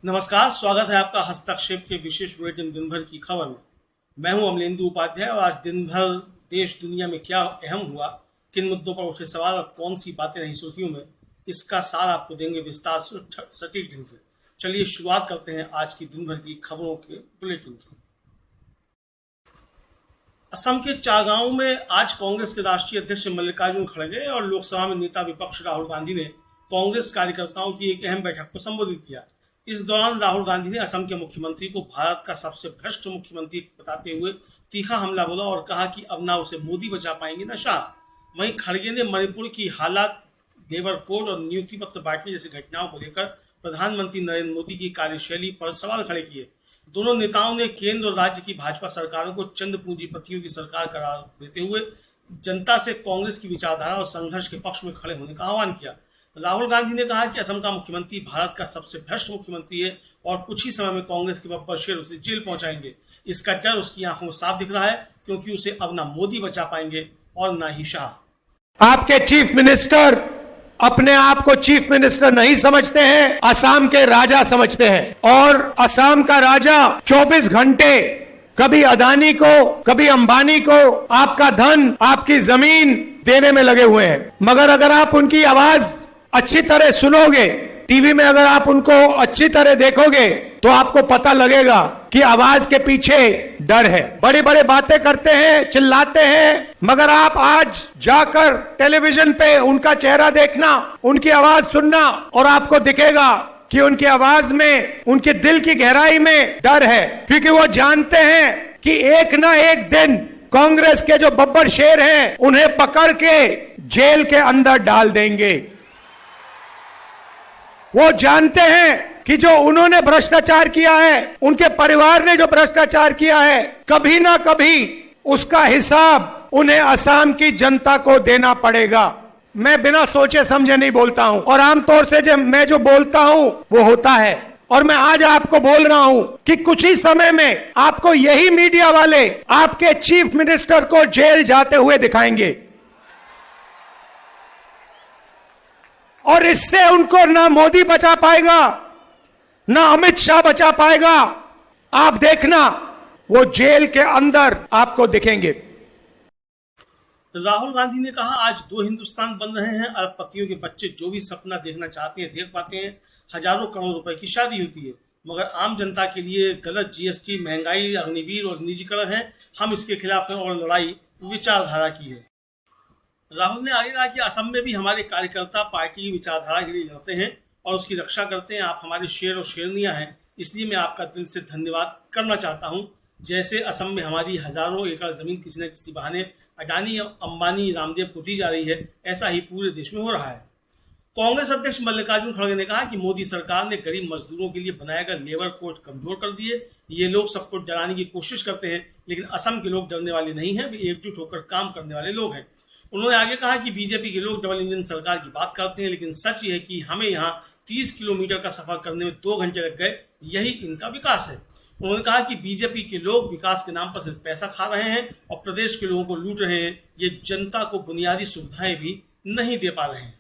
नमस्कार, स्वागत है आपका हस्तक्षेप के विशेष बुलेटिन दिन भर की खबर में। मैं हूं अमलेंदु उपाध्याय और आज दिन भर देश दुनिया में क्या अहम हुआ, किन मुद्दों पर उठे सवाल और कौन सी बातें रही सुर्खियों में, इसका सार आपको देंगे विस्तार से सटीक ढंग से। चलिए शुरुआत करते हैं आज की दिन भर की खबरों के बुलेटिन की। असम के चागांव में आज कांग्रेस के राष्ट्रीय अध्यक्ष मल्लिकार्जुन खड़गे और लोकसभा में नेता विपक्ष राहुल गांधी ने कांग्रेस कार्यकर्ताओं की एक अहम बैठक को संबोधित किया। इस दौरान राहुल गांधी ने असम के मुख्यमंत्री को भारत का सबसे भ्रष्ट मुख्यमंत्री बताते हुए तीखा हमला बोला और कहा कि अब ना उसे मोदी बचा पाएंगे न शाह। वहीं खड़गे ने मणिपुर की हालात, लेबर कोड और नियुक्ति पत्र बांटने जैसी घटनाओं को लेकर प्रधानमंत्री नरेंद्र मोदी की कार्यशैली पर सवाल खड़े किए। दोनों नेताओं ने केंद्र और राज्य की भाजपा सरकारों को चंद पूंजीपतियों की सरकार करार देते हुए जनता से कांग्रेस की विचारधारा और संघर्ष के पक्ष में खड़े होने का आह्वान किया। राहुल गांधी ने कहा कि असम का मुख्यमंत्री भारत का सबसे भ्रष्ट मुख्यमंत्री है और कुछ ही समय में कांग्रेस के बब्बर शेर उसे जेल पहुंचाएंगे। इसका डर उसकी आंखों में साफ दिख रहा है, क्योंकि उसे अब ना मोदी बचा पाएंगे और ना ही शाह। आपके चीफ मिनिस्टर अपने आप को चीफ मिनिस्टर नहीं समझते हैं, असम के राजा समझते हैं। और असम का राजा 24 घंटे कभी अदानी को, कभी अंबानी को आपका धन, आपकी जमीन देने में लगे हुए हैं। मगर अगर आप उनकी आवाज अच्छी तरह सुनोगे, टीवी में अगर आप उनको अच्छी तरह देखोगे, तो आपको पता लगेगा कि आवाज के पीछे डर है। बड़ी बड़ी बातें करते हैं, चिल्लाते हैं, मगर आप आज जाकर टेलीविजन पे उनका चेहरा देखना, उनकी आवाज सुनना और आपको दिखेगा कि उनकी आवाज में, उनके दिल की गहराई में डर है। क्योंकि वो जानते हैं कि एक ना एक दिन कांग्रेस के जो बब्बर शेर हैं उन्हें पकड़ के जेल के अंदर डाल देंगे। वो जानते हैं कि जो उन्होंने भ्रष्टाचार किया है, उनके परिवार ने जो भ्रष्टाचार किया है, कभी ना कभी उसका हिसाब उन्हें असम की जनता को देना पड़ेगा। मैं बिना सोचे समझे नहीं बोलता हूं और आमतौर से जब मैं जो बोलता हूं वो होता है। और मैं आज आपको बोल रहा हूं कि कुछ ही समय में आपको यही मीडिया वाले आपके चीफ मिनिस्टर को जेल जाते हुए दिखाएंगे और इससे उनको ना मोदी बचा पाएगा, ना अमित शाह बचा पाएगा। आप देखना, वो जेल के अंदर आपको दिखेंगे। राहुल गांधी ने कहा, आज दो हिंदुस्तान बन रहे हैं। अरबपतियों के बच्चे जो भी सपना देखना चाहते हैं देख पाते हैं। हजारों करोड़ रुपए की शादी होती है, मगर आम जनता के लिए गलत जीएसटी, महंगाई, अग्निवीर और निजीकरण है। हम इसके खिलाफ हैं और लड़ाई विचारधारा की है। राहुल ने आगे कहा कि असम में भी हमारे कार्यकर्ता पार्टी की विचारधारा के लिए लड़ते हैं और उसकी रक्षा करते हैं। आप हमारे शेर और शेरनियां हैं, इसलिए मैं आपका दिल से धन्यवाद करना चाहता हूं। जैसे असम में हमारी हजारों एकड़ जमीन किसी न किसी बहाने अडानी, अंबानी, रामदेव को दी जा रही है, ऐसा ही पूरे देश में हो रहा है। कांग्रेस अध्यक्ष मल्लिकार्जुन खड़गे ने कहा कि मोदी सरकार ने गरीब मजदूरों के लिए बनाया गया लेबर कोड कमजोर कर दिए। ये लोग सबको डराने की कोशिश करते हैं, लेकिन असम के लोग डरने वाले नहीं हैं, वे एकजुट होकर काम करने वाले लोग हैं। उन्होंने आगे कहा कि बीजेपी के लोग डबल इंजन सरकार की बात करते हैं, लेकिन सच ये है कि हमें यहाँ 30 किलोमीटर का सफर करने में 2 घंटे लग गए। यही इनका विकास है। उन्होंने कहा कि बीजेपी के लोग विकास के नाम पर सिर्फ पैसा खा रहे हैं और प्रदेश के लोगों को लूट रहे हैं। ये जनता को बुनियादी सुविधाएं भी नहीं दे पा रहे हैं।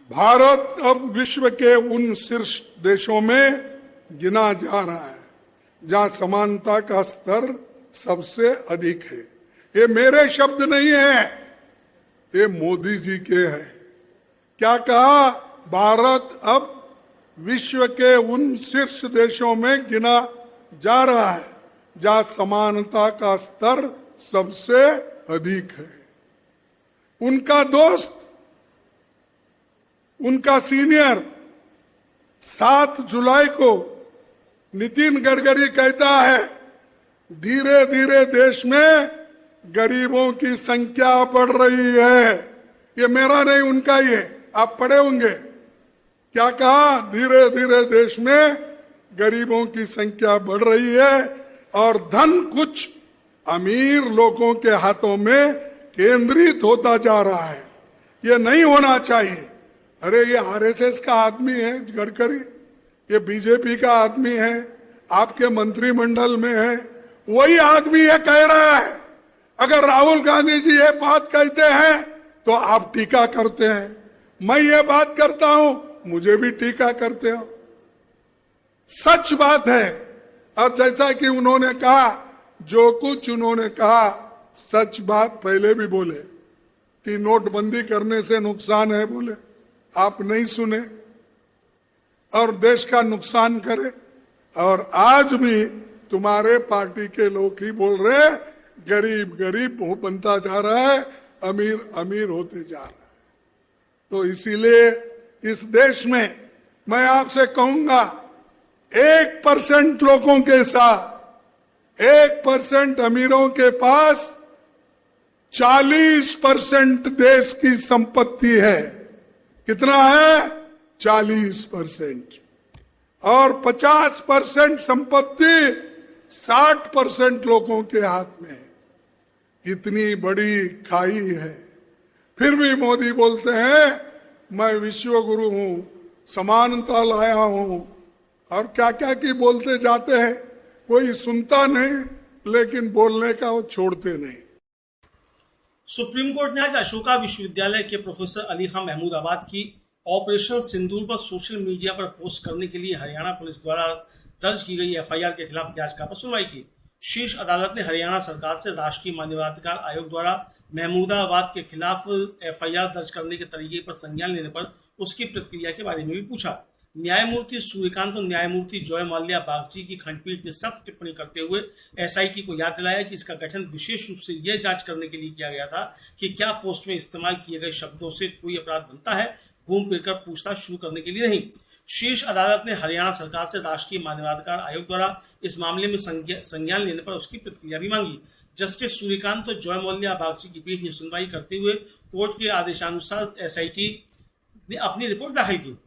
भारत अब विश्व के उन शीर्ष देशों में गिना जा रहा है जहां समानता का स्तर सबसे अधिक है। ये मेरे शब्द नहीं है, ये मोदी जी के हैं। क्या कहा? भारत अब विश्व के उन शीर्ष देशों में गिना जा रहा है जहां समानता का स्तर सबसे अधिक है। उनका दोस्त, उनका सीनियर 7 जुलाई को नितिन गडकरी कहता है, धीरे धीरे देश में गरीबों की संख्या बढ़ रही है। ये मेरा नहीं, उनका ही है, आप पढ़े होंगे। क्या कहा? धीरे धीरे देश में गरीबों की संख्या बढ़ रही है और धन कुछ अमीर लोगों के हाथों में केंद्रित होता जा रहा है। ये नहीं होना चाहिए। अरे ये आरएसएस का आदमी है गडकरी, ये बीजेपी का आदमी है, आपके मंत्रिमंडल में है, वही आदमी ये कह रहा है। अगर राहुल गांधी जी ये बात कहते हैं तो आप टीका करते हैं। मैं ये बात करता हूं, मुझे भी टीका करते हो। सच बात है। और जैसा कि उन्होंने कहा, जो कुछ उन्होंने कहा सच बात पहले भी बोले कि नोटबंदी करने से नुकसान है, बोले आप नहीं सुने और देश का नुकसान करे। और आज भी तुम्हारे पार्टी के लोग ही बोल रहे गरीब गरीब बनता जा रहा है, अमीर अमीर होते जा रहा है। तो इसीलिए इस देश में मैं आपसे कहूंगा, 1% लोगों के साथ 1% अमीरों के पास 40% देश की संपत्ति है। कितना है? 40%। और 50% संपत्ति 60% लोगों के हाथ में है। इतनी बड़ी खाई है, फिर भी मोदी बोलते हैं मैं विश्व गुरु हूं, समानता लाया हूं, और क्या क्या की बोलते जाते हैं। कोई सुनता नहीं, लेकिन बोलने का वो छोड़ते नहीं। सुप्रीम कोर्ट ने आज अशोका विश्वविद्यालय के प्रोफेसर अली खां महमूदाबाद की ऑपरेशन सिंदूर पर सोशल मीडिया पर पोस्ट करने के लिए हरियाणा पुलिस द्वारा दर्ज की गई एफआईआर के खिलाफ याचिका पर सुनवाई की। शीर्ष अदालत ने हरियाणा सरकार से राष्ट्रीय मानवाधिकार आयोग द्वारा महमूदाबाद के खिलाफ एफआईआर दर्ज करने के तरीके पर संज्ञान लेने पर उसकी प्रतिक्रिया के बारे में भी पूछा। न्यायमूर्ति सूर्यकांत और न्यायमूर्ति जॉय माल्या बागची की खंडपीठ ने सख्त टिप्पणी करते हुए एसआईटी को याद दिलाया कि इसका गठन विशेष रूप से यह जांच करने के लिए किया गया था कि क्या पोस्ट में इस्तेमाल किए गए शब्दों से कोई अपराध बनता है, घूम फिर कर पूछताछ शुरू करने के लिए नहीं। शीर्ष अदालत ने हरियाणा सरकार से राष्ट्रीय मानवाधिकार आयोग द्वारा इस मामले में संज्ञान लेने पर उसकी प्रतिक्रिया भी मांगी। जस्टिस सूर्यकांत और जॉय माल्या बागची की पीठ ने सुनवाई करते हुए कोर्ट के आदेशानुसार एसआईटी ने अपनी रिपोर्ट दाखिल की।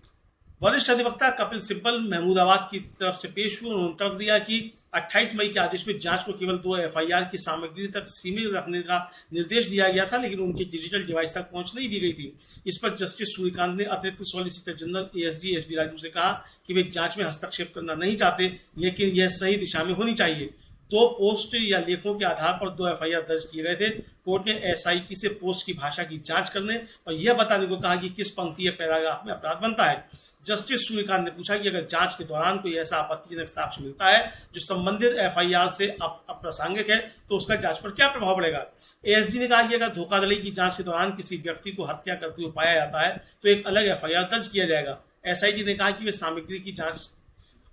वरिष्ठ अधिवक्ता कपिल सिब्बल महमूदाबाद की तरफ से पेश हुए। उन्होंने तर्क दिया कि 28 मई के आदेश में जांच को केवल 2 एफआईआर की सामग्री तक सीमित रखने का निर्देश दिया गया था, लेकिन उनके डिजिटल डिवाइस तक पहुंच नहीं दी गई थी। इस पर जस्टिस सूर्यकांत ने अतिरिक्त solicitor general ASG SB Raju से कहा कि वे जांच में हस्तक्षेप करना नहीं चाहते, लेकिन यह सही दिशा में होनी चाहिए। 2 पोस्ट या लेखों के आधार पर 2 एफआईआर दर्ज किए गए थे। कोर्ट ने एसआईटी से पोस्ट की भाषा की जांच करने और यह बताने को कहा कि किस पंक्ति या पैराग्राफ में अपराध बनता है। जस्टिस सूर्यकांत ने पूछा कि अगर जांच के दौरान कोई ऐसा आपत्तिजनक साक्ष्य मिलता है जो संबंधित एफआईआर से अप्रासंगिक है, तो उसका जांच पर क्या प्रभाव पड़ेगा। एएसजी ने कहा कि अगर धोखाधड़ी की जांच के दौरान किसी व्यक्ति को हत्या करते हुए पाया जाता है तो एक अलग एफआईआर दर्ज किया जाएगा। एसआईटी ने कहा कि वे सामग्री की जांच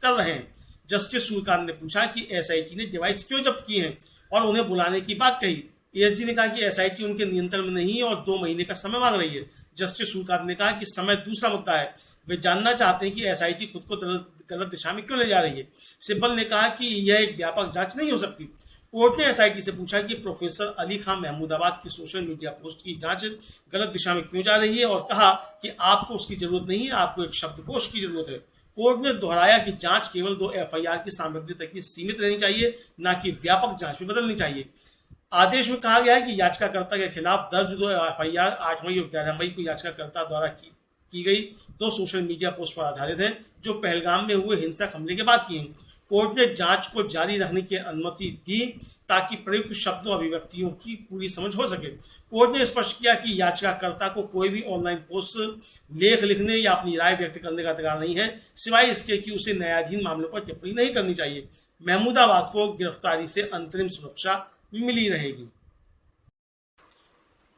कर रहे हैं। जस्टिस सूर्यकांत ने पूछा कि एसआईटी ने डिवाइस क्यों जब्त किए हैं और उन्हें बुलाने की बात कही। एएसजी ने कहा कि एसआईटी उनके नियंत्रण में नहीं है और 2 महीने का समय मांग रही है। जस्टिस सूर्यकांत ने कहा कि समय दूसरा मुद्दा है, वे जानना चाहते हैं कि एसआईटी खुद को गलत दिशा में क्यों ले जा रही है। सिब्बल ने कहा कि यह एक व्यापक जांच नहीं हो सकती। कोर्ट ने एसआईटी से पूछा कि प्रोफेसर अली खां महमूदाबाद की सोशल मीडिया पोस्ट की जांच गलत दिशा में क्यों जा रही है और कहा कि आपको उसकी जरूरत नहीं है, आपको एक शब्दकोश की जरूरत है। कोर्ट ने दोहराया कि जांच केवल 2 एफआईआर की सामग्री तक ही सीमित रहनी चाहिए, न कि व्यापक जांच में बदलनी चाहिए। आदेश में कहा गया है कि याचिकाकर्ता के खिलाफ दर्ज 2 एफआईआर 8 मई और 11 मई को याचिकाकर्ता द्वारा की गई 2 सोशल मीडिया पोस्ट पर आधारित है, जो पहलगाम में हुए हिंसक हमले के बाद की हैं। कोर्ट ने जांच को जारी रखने की अनुमति दी ताकि प्रयुक्त शब्दों अभिव्यक्तियों की पूरी समझ हो सके। कोर्ट ने स्पष्ट किया कि याचिकाकर्ता को कोई भी ऑनलाइन पोस्ट, लेख लिखने या अपनी राय व्यक्त करने का अधिकार नहीं है, सिवाय इसके कि उसे न्यायाधीन मामलों पर टिप्पणी नहीं करनी चाहिए। महमूदाबाद को गिरफ्तारी से अंतरिम सुरक्षा मिली रहेगी।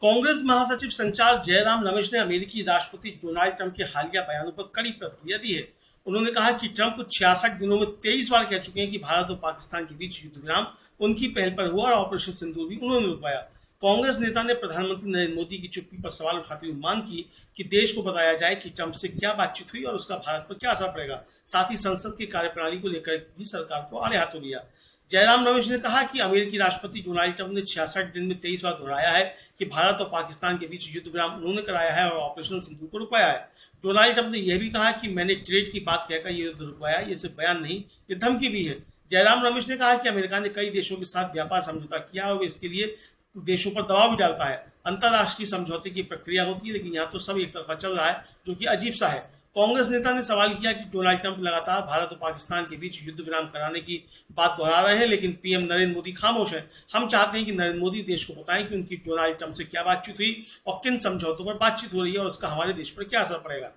कांग्रेस महासचिव संचार जयराम रमेश ने अमेरिकी राष्ट्रपति डोनाल्ड ट्रंप के हालिया बयानों पर कड़ी प्रतिक्रिया दी है। उन्होंने कहा कि ट्रंप 66 दिनों में 23 बार कह चुके हैं कि भारत और पाकिस्तान के बीच युद्ध विराम उनकी पहल पर हुआ और ऑपरेशन सिंदूर भी उन्होंने रुकवाया। कांग्रेस नेता ने प्रधानमंत्री नरेंद्र मोदी की चुप्पी पर सवाल उठाते हुए मांग की कि देश को बताया जाए कि ट्रंप से क्या बातचीत हुई और उसका भारत पर क्या असर पड़ेगा। साथ ही संसद की कार्यप्रणाली को लेकर भी सरकार को आड़े हाथों लिया। जयराम रमेश ने कहा कि अमेरिकी राष्ट्रपति डोनाल्ड ट्रंप ने 66 दिन में 23 बार दोहराया है कि भारत और पाकिस्तान के बीच युद्ध विराम उन्होंने कराया है और ऑपरेशन सिंदूर को रुकवाया है। डोनाल्ड ट्रंप ने यह भी कहा कि मैंने ट्रेड की बात कहकर ये युद्ध रुकवाया, ये सिर्फ बयान नहीं, ये धमकी भी है। जयराम रमेश ने कहा कि अमेरिका ने कई देशों के साथ व्यापार समझौता किया और इसके लिए देशों पर दबाव भी डालता है। अंतर्राष्ट्रीय समझौते की प्रक्रिया होती है, लेकिन यहाँ तो सब एक तरफा चल रहा है, जो कि अजीब सा है। कांग्रेस नेता ने सवाल किया कि डोनाल्ड ट्रंप लगातार भारत और पाकिस्तान के बीच युद्ध विराम कराने की बात दोहरा रहे हैं, लेकिन पीएम नरेंद्र मोदी खामोश हैं। हम चाहते हैं कि नरेंद्र मोदी देश को बताएं कि उनकी डोनाल्ड ट्रंप से क्या बातचीत हुई और किन समझौतों पर बातचीत हो रही है और उसका हमारे देश पर क्या असर पड़ेगा।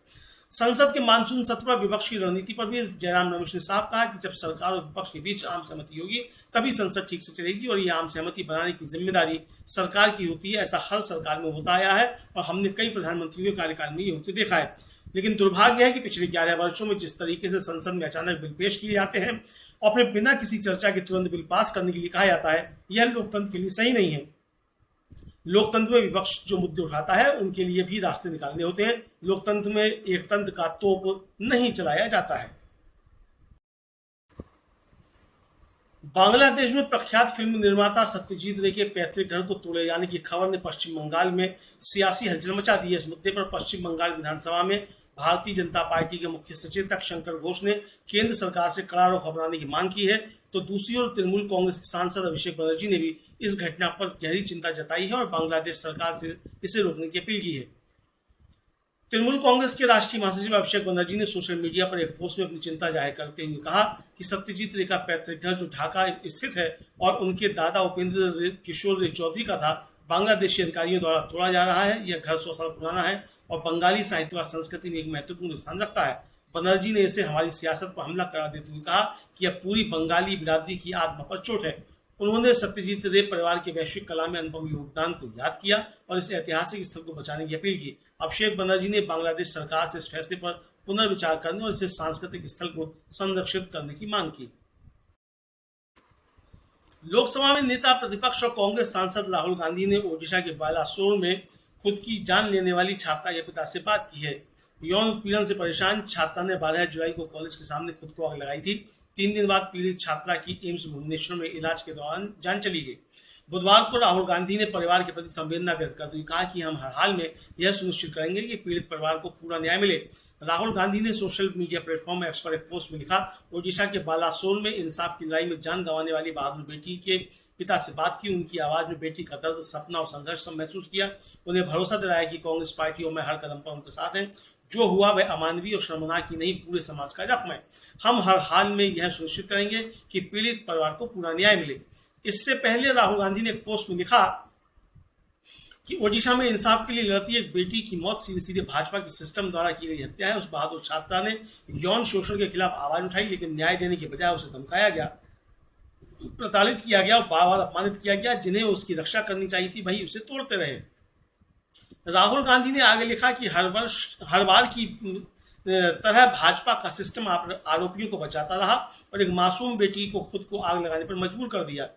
संसद के मानसून सत्र पर विपक्ष की रणनीति पर भी जयराम रमेश ने साफ कहा कि जब सरकार और विपक्ष के बीच आम सहमति होगी तभी संसद ठीक से चलेगी और ये आम सहमति बनाने की जिम्मेदारी सरकार की होती है। ऐसा हर सरकार में होता आया है और हमने कई प्रधानमंत्रियों के कार्यकाल में ये होते देखा है। लेकिन दुर्भाग्य है कि पिछले 11 वर्षों में जिस तरीके से संसद में अचानक बिल पेश किए जाते हैं और फिर बिना किसी चर्चा के तुरंत बिल पास करने के लिए कहा जाता है, यह लोकतंत्र के लिए सही नहीं है। लोकतंत्र में विपक्ष जो मुद्दे उठाता है उनके लिए भी रास्ते निकालने होते हैं। लोकतंत्र में एक तंत्र का तोप नहीं चलाया जाता है। बांग्लादेश में प्रख्यात फिल्म निर्माता सत्यजीत रे के पैतृक घर को तोड़े जाने की खबर ने पश्चिम बंगाल में सियासी हलचल मचा दी है। इस मुद्दे पर पश्चिम बंगाल विधानसभा में भारतीय जनता पार्टी के मुख्य सचेतक शंकर घोष ने केंद्र सरकार से कड़ा रुख अपनाने की मांग की है, तो दूसरी ओर तृणमूल कांग्रेस के सांसद अभिषेक बनर्जी ने भी इस घटना पर गहरी चिंता जताई है और बांग्लादेश सरकार से इसे रोकने की अपील की है। तृणमूल कांग्रेस के राष्ट्रीय महासचिव अभिषेक बनर्जी ने सोशल मीडिया पर एक पोस्ट में अपनी चिंता जाहिर करते हुए कहा कि सत्यजीत रे का पैतृक घर जो ढाका स्थित है और उनके दादा उपेंद्र किशोर रे चौधरी का था, बांग्लादेशी अधिकारियों द्वारा तोड़ा जा रहा है। यह घर 100 साल पुराना है और बंगाली साहित्य व संस्कृति में एक महत्वपूर्ण स्थान रखता है। बनर्जी ने इसे हमारी सियासत पर हमला करार देते हुए कहा कि यह पूरी बंगाली बिरादरी की आत्मा पर चोट है। उन्होंने सत्यजीत रे परिवार के वैश्विक कला में अनुपम योगदान को याद किया और इस ऐतिहासिक स्थल को बचाने की अपील की। अभिषेक बनर्जी ने बांग्लादेश सरकार से इस फैसले पर पुनर्विचार करने और इसे सांस्कृतिक स्थल को संरक्षित करने की मांग की। लोकसभा में नेता प्रतिपक्ष और कांग्रेस सांसद राहुल गांधी ने ओडिशा के बालासोर में खुद की जान लेने वाली छात्रा के पिता से बात की है। यौन उत्पीड़न से परेशान छात्रा ने 12 जुलाई को कॉलेज के सामने खुद को आग लगाई थी। 3 दिन बाद पीड़ित छात्रा की एम्स भुवनेश्वर में इलाज के दौरान जान चली गई। बुधवार को राहुल गांधी ने परिवार के प्रति संवेदना व्यक्त करते हुए कहा कि हम हर हाल में यह सुनिश्चित करेंगे कि पीड़ित परिवार को पूरा न्याय मिले। राहुल गांधी ने सोशल मीडिया प्लेटफॉर्म एक्स पर एक पोस्ट में लिखा, ओडिशा के बालासोर में इंसाफ की लड़ाई में जान गंवाने वाली बहादुर बेटी के पिता से बात की। उनकी आवाज में बेटी का दर्द, सपना और संघर्ष महसूस किया। उन्हें भरोसा दिलाया कि कांग्रेस पार्टी और मैं हर कदम पर उनके साथ हैं। जो हुआ वह अमानवीय और शर्मनाक ही नहीं, पूरे समाज का जख्म है। हम हर हाल में यह सुनिश्चित करेंगे कि पीड़ित परिवार को पूरा न्याय मिले। इससे पहले राहुल गांधी ने एक पोस्ट में लिखा कि ओडिशा में इंसाफ के लिए लड़ती एक बेटी की मौत सीधे सीधे भाजपा के सिस्टम द्वारा की गई हत्या है। उस बहादुर छात्रा ने यौन शोषण के खिलाफ आवाज उठाई, लेकिन न्याय देने के बजाय उसे धमकाया गया, प्रताड़ित किया गया और बार बार अपमानित किया गया। जिन्हें उसकी रक्षा करनी चाहिए थी वही उसे तोड़ते रहे। राहुल गांधी ने आगे लिखा कि हर बार की तरह भाजपा का सिस्टम आरोपियों को बचाता रहा और एक मासूम बेटी को खुद को आग लगाने पर मजबूर कर दिया।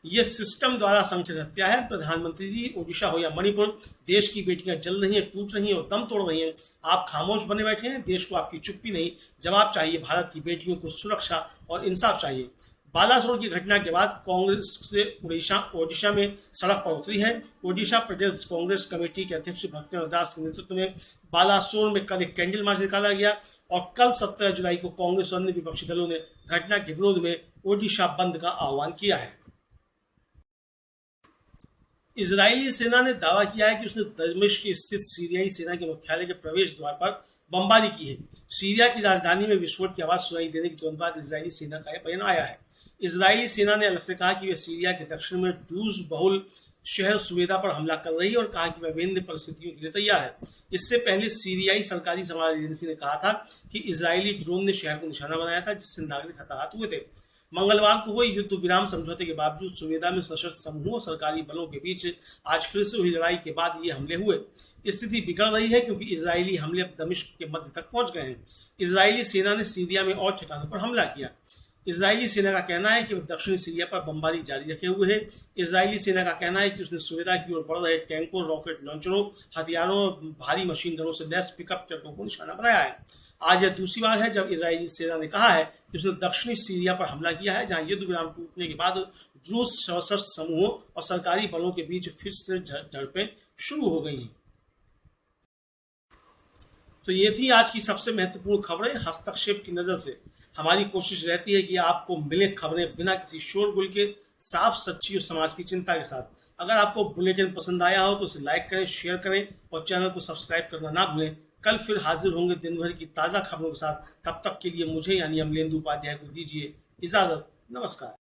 ये सिस्टम द्वारा संगठित हत्या है। प्रधानमंत्री जी, ओडिशा हो या मणिपुर, देश की बेटियां जल रही हैं, टूट रही हैं और दम तोड़ रही हैं। आप खामोश बने बैठे हैं। देश को आपकी चुप्पी नहीं, जवाब चाहिए। भारत की बेटियों को सुरक्षा और इंसाफ चाहिए। बालासोर की घटना के बाद कांग्रेस से ओडिशा में सड़क पर उतरी है। ओडिशा प्रदेश कांग्रेस कमेटी के अध्यक्ष भक्तिनाथ दास के नेतृत्व में बालासोर में कल एक कैंडल मार्च निकाला गया और कल 17 जुलाई को कांग्रेस और अन्य विपक्षी दलों ने घटना के विरोध में ओडिशा बंद का आह्वान किया है। इजरायली सेना ने दावा किया है कि उसने दमिश्क स्थित सीरियाई सेना के मुख्यालय के प्रवेश द्वार पर बमबारी की है। सीरिया की राजधानी में विस्फोट की आवाज सुनाई देने के तुरंत बाद इजरायली सेना का बयान आया है। इजरायली सेना ने अलग से कहा कि वे सीरिया के दक्षिण में ड्रूज बहुल शहर सुवेदा पर हमला कर रही है और कहा कि वह विभिन्न परिस्थितियों के लिए तैयार है। इससे पहले सीरियाई सरकारी समाचार एजेंसी ने कहा था कि इजरायली ड्रोन ने शहर को निशाना बनाया था, जिससे नागरिक हताहत हुए थे। मंगलवार को हुए युद्ध विराम समझौते के बावजूद सुवेदा में सशस्त्र समूहों सरकारी बलों के बीच आज फिर से हुई लड़ाई के बाद ये हमले हुए। स्थिति बिगड़ रही है क्योंकि इजरायली हमले अब दमिश्क के मध्य तक पहुंच गए हैं। इजरायली सेना ने सीरिया में और ठिकानों पर हमला किया। इजरायली सेना का कहना है कि वह दक्षिणी सीरिया पर बमबारी जारी रखे हुए है। इजरायली सेना का कहना है कि उसने सुवेदा की ओर बढ़ रहे टैंकों, रॉकेट लॉन्चरों, हथियारों और भारी मशीन गनों से लैस पिकअप ट्रकों को निशाना बनाया है। आज यह दूसरी बार है जब इजरायली सेना ने कहा है कि उसने दक्षिणी सीरिया पर हमला किया है, जहां युद्ध विराम टूटने के बाद रूस सशस्त्र समूहों और सरकारी बलों के बीच फिर से झड़पें शुरू हो गई हैं। तो ये थी आज की सबसे महत्वपूर्ण खबरें हस्तक्षेप की नजर से। हमारी कोशिश रहती है कि आपको मिले खबरें बिना किसी शोरगुल के, साफ, सच्ची और समाज की चिंता के साथ। अगर आपको बुलेटिन पसंद आया हो तो इसे लाइक करें, शेयर करें और चैनल को सब्सक्राइब करना ना भूलें। कल फिर हाजिर होंगे दिन भर की ताज़ा खबरों के साथ। तब तक के लिए मुझे यानी अमलेंदु उपाध्याय को दीजिए इजाज़त। नमस्कार।